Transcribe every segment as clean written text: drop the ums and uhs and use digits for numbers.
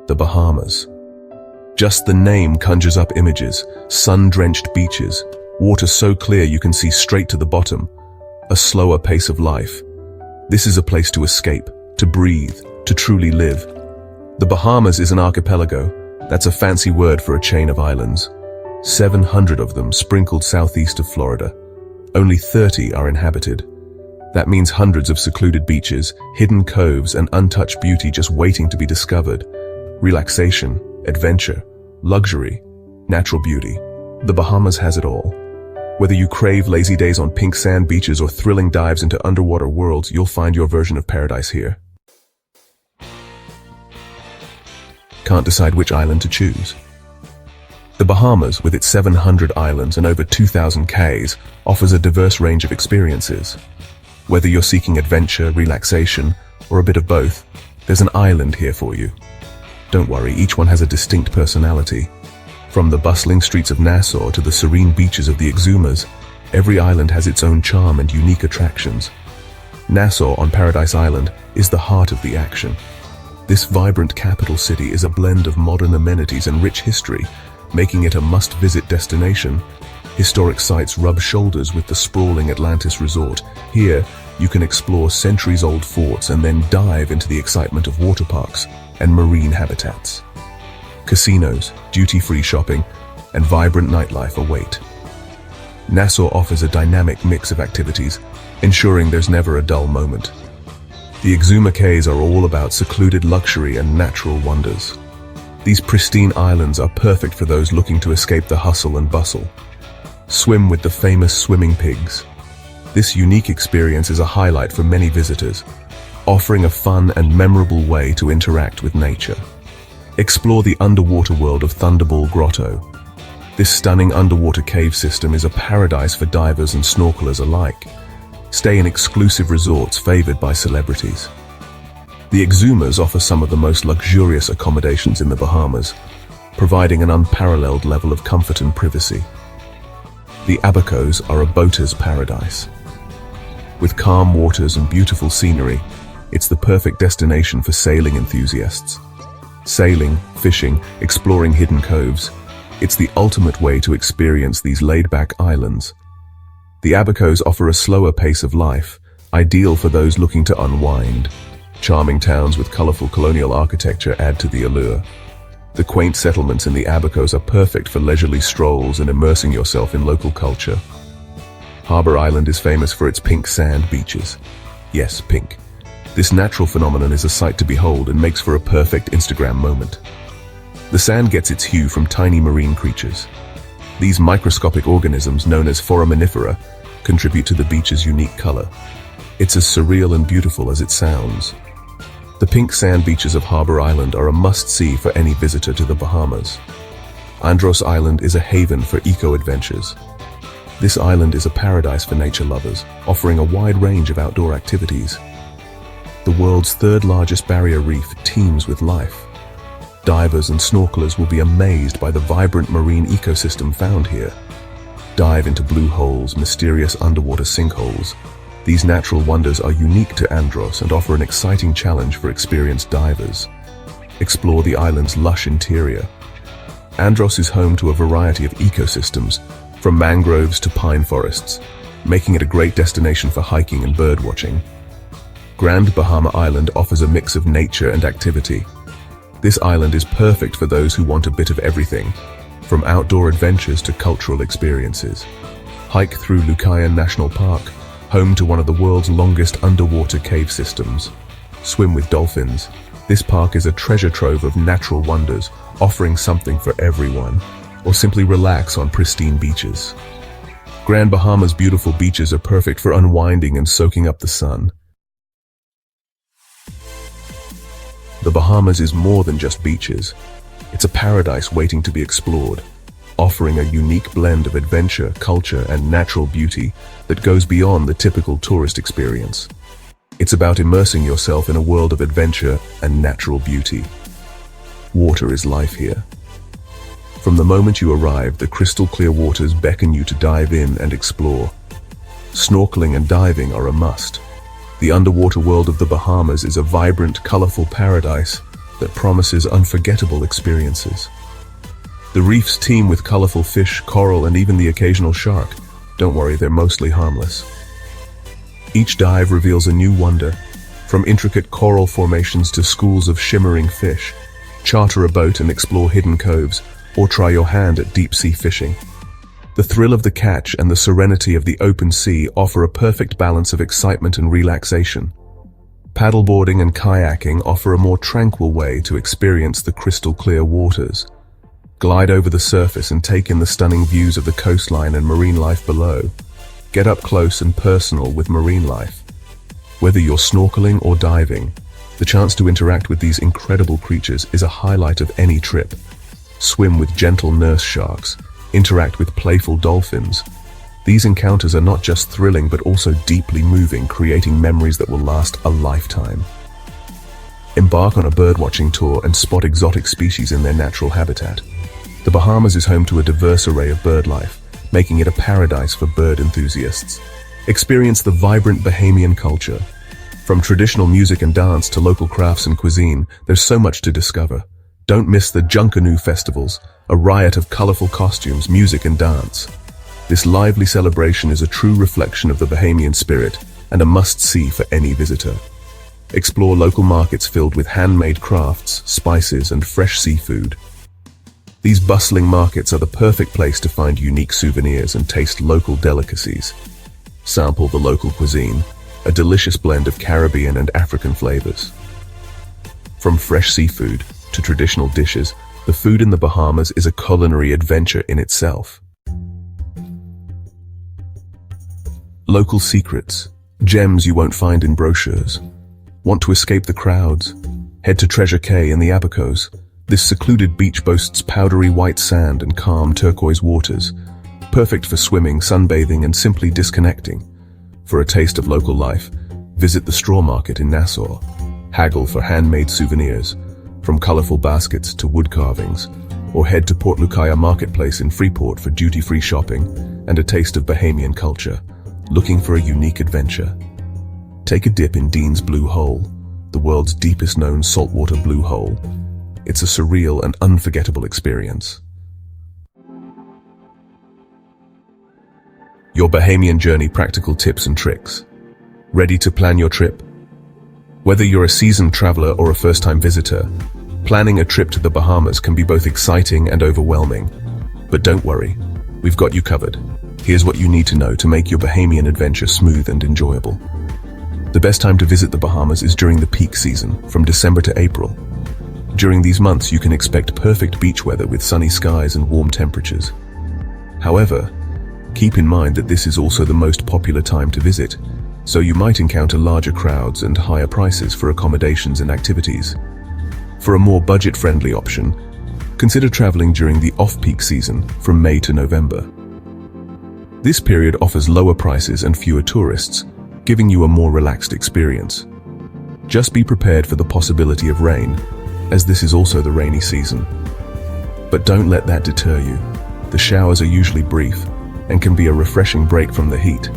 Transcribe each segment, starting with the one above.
The Bahamas. Just the name conjures up images: sun-drenched beaches, water so clear you can see straight to the bottom, a slower pace of life. This is a place to escape, to breathe, to truly live. The Bahamas is an archipelago. That's a fancy word for a chain of islands. 700 of them sprinkled southeast of Florida. Only 30 are inhabited. That means hundreds of secluded beaches, hidden coves, and untouched beauty just waiting to be discovered. Relaxation, adventure, luxury, natural beauty. The Bahamas has it all. Whether you crave lazy days on pink sand beaches or thrilling dives into underwater worlds, you'll find your version of paradise here. Can't decide which island to choose? The Bahamas, with its 700 islands and over 2,000 cays, offers a diverse range of experiences. Whether you're seeking adventure, relaxation, or a bit of both, there's an island here for you. Don't worry, each one has a distinct personality. From the bustling streets of Nassau to the serene beaches of the Exumas, every island has its own charm and unique attractions. Nassau on Paradise Island is the heart of the action. This vibrant capital city is a blend of modern amenities and rich history, making it a must-visit destination. Historic sites rub shoulders with the sprawling Atlantis resort. Here, you can explore centuries-old forts and then dive into the excitement of water parks and marine habitats. Casinos, duty-free shopping, and vibrant nightlife await. Nassau offers a dynamic mix of activities, ensuring there's never a dull moment. The Exuma Cays are all about secluded luxury and natural wonders. These pristine islands are perfect for those looking to escape the hustle and bustle. Swim with the famous swimming pigs. This unique experience is a highlight for many visitors, offering a fun and memorable way to interact with nature. Explore the underwater world of Thunderball Grotto. This stunning underwater cave system is a paradise for divers and snorkelers alike. Stay in exclusive resorts favored by celebrities. The Exumas offer some of the most luxurious accommodations in the Bahamas, providing an unparalleled level of comfort and privacy. The Abacos are a boater's paradise. With calm waters and beautiful scenery, it's the perfect destination for sailing enthusiasts. Sailing, fishing, exploring hidden coves, it's the ultimate way to experience these laid-back islands. The Abacos offer a slower pace of life, ideal for those looking to unwind. Charming towns with colorful colonial architecture add to the allure. The quaint settlements in the Abacos are perfect for leisurely strolls and immersing yourself in local culture. Harbor Island is famous for its pink sand beaches. Yes, pink. This natural phenomenon is a sight to behold and makes for a perfect Instagram moment. The sand gets its hue from tiny marine creatures. These microscopic organisms, known as foraminifera, contribute to the beach's unique color. It's as surreal and beautiful as it sounds. The pink sand beaches of Harbor Island are a must-see for any visitor to the Bahamas. Andros Island is a haven for eco-adventures. This island is a paradise for nature lovers, offering a wide range of outdoor activities. The world's third largest barrier reef teems with life. Divers and snorkelers will be amazed by the vibrant marine ecosystem found here. Dive into blue holes, mysterious underwater sinkholes. These natural wonders are unique to Andros and offer an exciting challenge for experienced divers. Explore the island's lush interior. Andros is home to a variety of ecosystems, from mangroves to pine forests, making it a great destination for hiking and birdwatching. Grand Bahama Island offers a mix of nature and activity. This island is perfect for those who want a bit of everything, from outdoor adventures to cultural experiences. Hike through Lucayan National Park, home to one of the world's longest underwater cave systems. Swim with dolphins. This park is a treasure trove of natural wonders, offering something for everyone. Or simply relax on pristine beaches. Grand Bahama's beautiful beaches are perfect for unwinding and soaking up the sun. The Bahamas is more than just beaches. It's a paradise waiting to be explored, offering a unique blend of adventure, culture, and natural beauty that goes beyond the typical tourist experience. It's about immersing yourself in a world of adventure and natural beauty. Water is life here. From the moment you arrive, the crystal-clear waters beckon you to dive in and explore. Snorkeling and diving are a must. The underwater world of the Bahamas is a vibrant, colorful paradise that promises unforgettable experiences. The reefs teem with colorful fish, coral, and even the occasional shark. Don't worry, they're mostly harmless. Each dive reveals a new wonder, from intricate coral formations to schools of shimmering fish. Charter a boat and explore hidden coves, or try your hand at deep-sea fishing. The thrill of the catch and the serenity of the open sea offer a perfect balance of excitement and relaxation. Paddleboarding and kayaking offer a more tranquil way to experience the crystal-clear waters. Glide over the surface and take in the stunning views of the coastline and marine life below. Get up close and personal with marine life. Whether you're snorkeling or diving, the chance to interact with these incredible creatures is a highlight of any trip. Swim with gentle nurse sharks, interact with playful dolphins. These encounters are not just thrilling but also deeply moving, creating memories that will last a lifetime. Embark on a birdwatching tour and spot exotic species in their natural habitat. The Bahamas is home to a diverse array of bird life, making it a paradise for bird enthusiasts. Experience the vibrant Bahamian culture. From traditional music and dance to local crafts and cuisine, there's so much to discover. Don't miss the Junkanoo festivals, a riot of colorful costumes, music and dance. This lively celebration is a true reflection of the Bahamian spirit and a must-see for any visitor. Explore local markets filled with handmade crafts, spices, and fresh seafood. These bustling markets are the perfect place to find unique souvenirs and taste local delicacies. Sample the local cuisine, a delicious blend of Caribbean and African flavors. From fresh seafood to traditional dishes, the food in the Bahamas is a culinary adventure in itself. Local secrets, gems you won't find in brochures. Want to escape the crowds? Head to Treasure Cay in the Abacos. This secluded beach boasts powdery white sand and calm turquoise waters, perfect for swimming, sunbathing, and simply disconnecting. For a taste of local life, visit the straw market in Nassau. Haggle for handmade souvenirs, from colorful baskets to wood carvings, or head to Port Lucaya Marketplace in Freeport for duty-free shopping and a taste of Bahamian culture. Looking for a unique adventure? Take a dip in Dean's Blue Hole, the world's deepest known saltwater blue hole. It's a surreal and unforgettable experience. Your Bahamian journey practical tips and tricks. Ready to plan your trip? Whether you're a seasoned traveler or a first-time visitor, planning a trip to the Bahamas can be both exciting and overwhelming. But don't worry, we've got you covered. Here's what you need to know to make your Bahamian adventure smooth and enjoyable. The best time to visit the Bahamas is during the peak season, from December to April. During these months, you can expect perfect beach weather with sunny skies and warm temperatures. However, keep in mind that this is also the most popular time to visit, so you might encounter larger crowds and higher prices for accommodations and activities. For a more budget-friendly option, consider traveling during the off-peak season from May to November. This period offers lower prices and fewer tourists, giving you a more relaxed experience. Just be prepared for the possibility of rain, as this is also the rainy season. But don't let that deter you. The showers are usually brief and can be a refreshing break from the heat.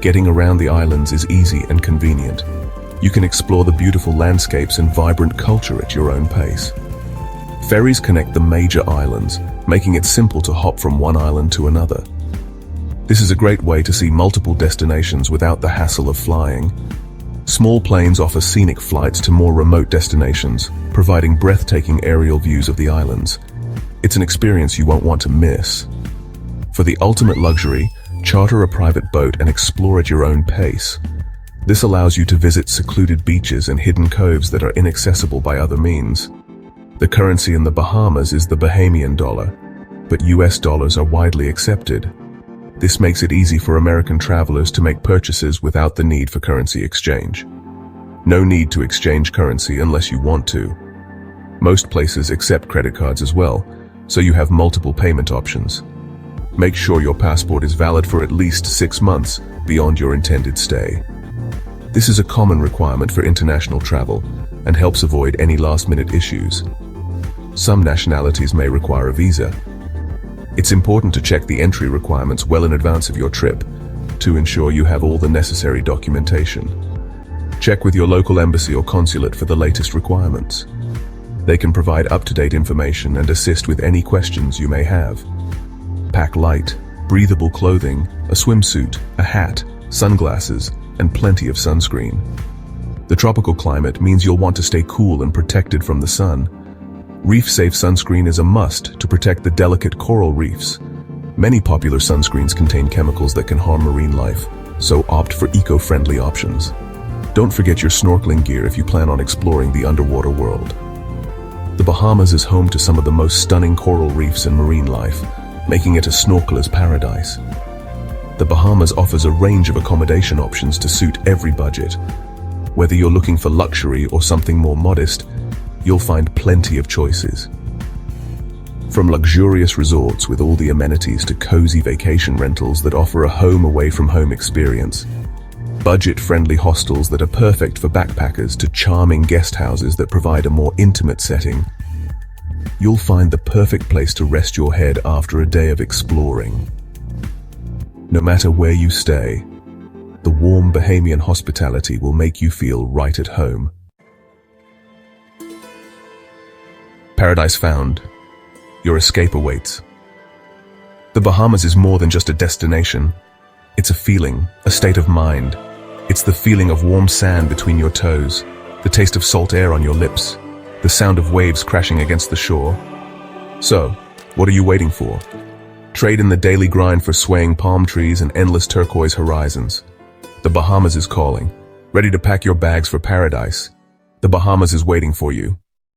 Getting around the islands is easy and convenient. You can explore the beautiful landscapes and vibrant culture at your own pace. Ferries connect the major islands, making it simple to hop from one island to another. This is a great way to see multiple destinations without the hassle of flying. Small planes offer scenic flights to more remote destinations, providing breathtaking aerial views of the islands. It's an experience you won't want to miss. For the ultimate luxury, charter a private boat and explore at your own pace. This allows you to visit secluded beaches and hidden coves that are inaccessible by other means. The currency in the Bahamas is the Bahamian dollar, but US dollars are widely accepted. This makes it easy for American travelers to make purchases without the need for currency exchange. No need to exchange currency unless you want to. Most places accept credit cards as well, so you have multiple payment options. Make sure your passport is valid for at least 6 months beyond your intended stay. This is a common requirement for international travel and helps avoid any last-minute issues. Some nationalities may require a visa. It's important to check the entry requirements well in advance of your trip to ensure you have all the necessary documentation. Check with your local embassy or consulate for the latest requirements. They can provide up-to-date information and assist with any questions you may have. Pack light, breathable clothing, a swimsuit, a hat, sunglasses, and plenty of sunscreen. The tropical climate means you'll want to stay cool and protected from the sun. Reef-safe sunscreen is a must to protect the delicate coral reefs. Many popular sunscreens contain chemicals that can harm marine life, so opt for eco-friendly options. Don't forget your snorkeling gear if you plan on exploring the underwater world. The Bahamas is home to some of the most stunning coral reefs and marine life, making it a snorkeler's paradise. The Bahamas offers a range of accommodation options to suit every budget. Whether you're looking for luxury or something more modest, you'll find plenty of choices. From luxurious resorts with all the amenities to cozy vacation rentals that offer a home-away-from-home experience, budget-friendly hostels that are perfect for backpackers to charming guest houses that provide a more intimate setting, you'll find the perfect place to rest your head after a day of exploring. No matter where you stay, the warm Bahamian hospitality will make you feel right at home. Paradise found. Your escape awaits. The Bahamas is more than just a destination. It's a feeling, a state of mind. It's the feeling of warm sand between your toes, the taste of salt air on your lips, the sound of waves crashing against the shore. So, what are you waiting for? Trade in the daily grind for swaying palm trees and endless turquoise horizons. The Bahamas is calling. Ready to pack your bags for paradise? The Bahamas is waiting for you.